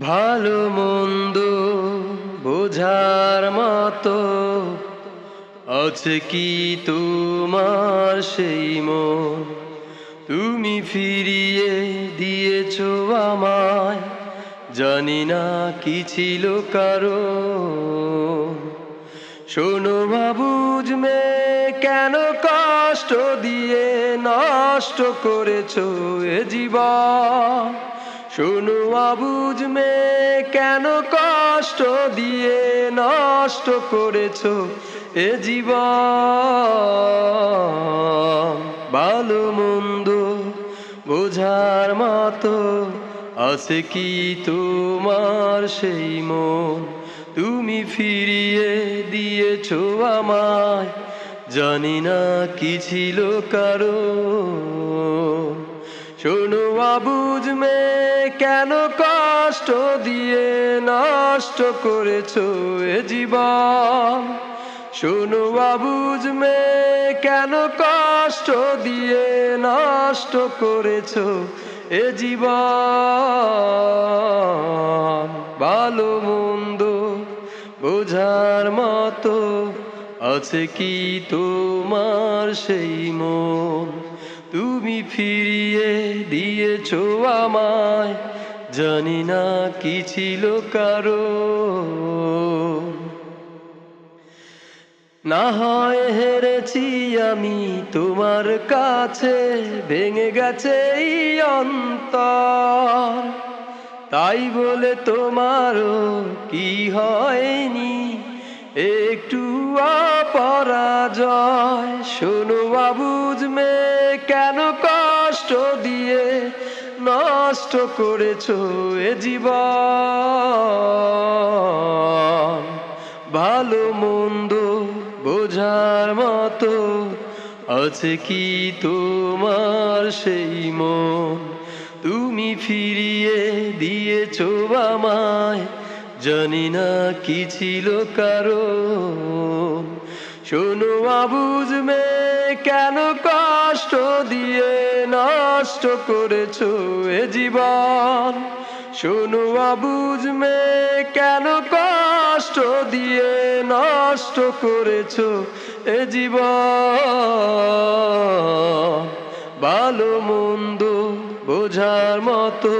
ভালো মন্দ বোঝার মতো আছে কি তোমার সেই মন? তুমি ফিরিয়ে দিয়েছো আমায়, জানি না কি ছিল কারো। শোনো বাবুজ মেয়ে, কেন কষ্ট দিয়ে নষ্ট করেছো এ জীবন? শোনো আবুজ মেয়ে, কেন কষ্ট দিয়ে নষ্ট করেছো এ জীবন? ভালো মন্দ বোঝার মতো আছে কি তোমার সেই মন? তুমি ফিরিয়ে দিয়েছো আমায়, জানি না কি ছিল কারো। শোনো আবুজ মেয়ে, কেন কষ্ট দিয়ে নষ্ট করেছো এ জীবন? শোনো আবুজ মেয়ে, কেন কষ্ট দিয়ে নষ্ট করেছো এ জীবন? ভালো মন্দ বোঝার মতো আছে কি তোমার সেই মন? তুমি ফিরিয়ে দিয়েছো আমায়, জানি না কি ছিল কারো। না হয় হেরেছি আমি তোমার কাছে, ভেঙে গেছে এই অন্তর, তাই বলে তোমারও কি হয়নি একটু অপরাজয়? শোনো আবুজ মেয়ে, কেন কষ্ট দিয়ে নষ্ট করেছো এ জীবন? ভালো মন্দ বোঝার মতো আছে কি তোমার সেই মন? তুমি ফিরিয়ে দিয়েছো আমায়, জানি না কি ছিল কারো। শোনো আবুজ মেয়ে, কেন কষ্ট দিয়ে নষ্ট করেছো এ জীবন? শোনো আবুজ মেয়ে, কেন কষ্ট দিয়ে নষ্ট করেছো এ জীবন? ভালো মন্দ বোঝার মতো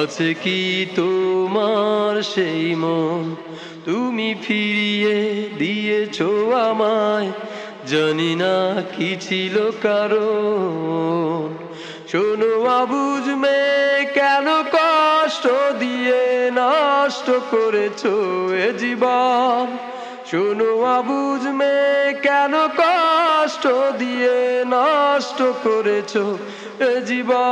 আছে কি তোমার সেই মন? তুমি ফিরিয়ে দিয়েছো আমায়, জানি না কি ছিল কারো। শোনো আবুজ মেয়ে, কেন কষ্ট দিয়ে নষ্ট করেছো এ জীবন? শোনো আবুজ মেয়ে, কেন কষ্ট দিয়ে নষ্ট করেছো এ জীবন?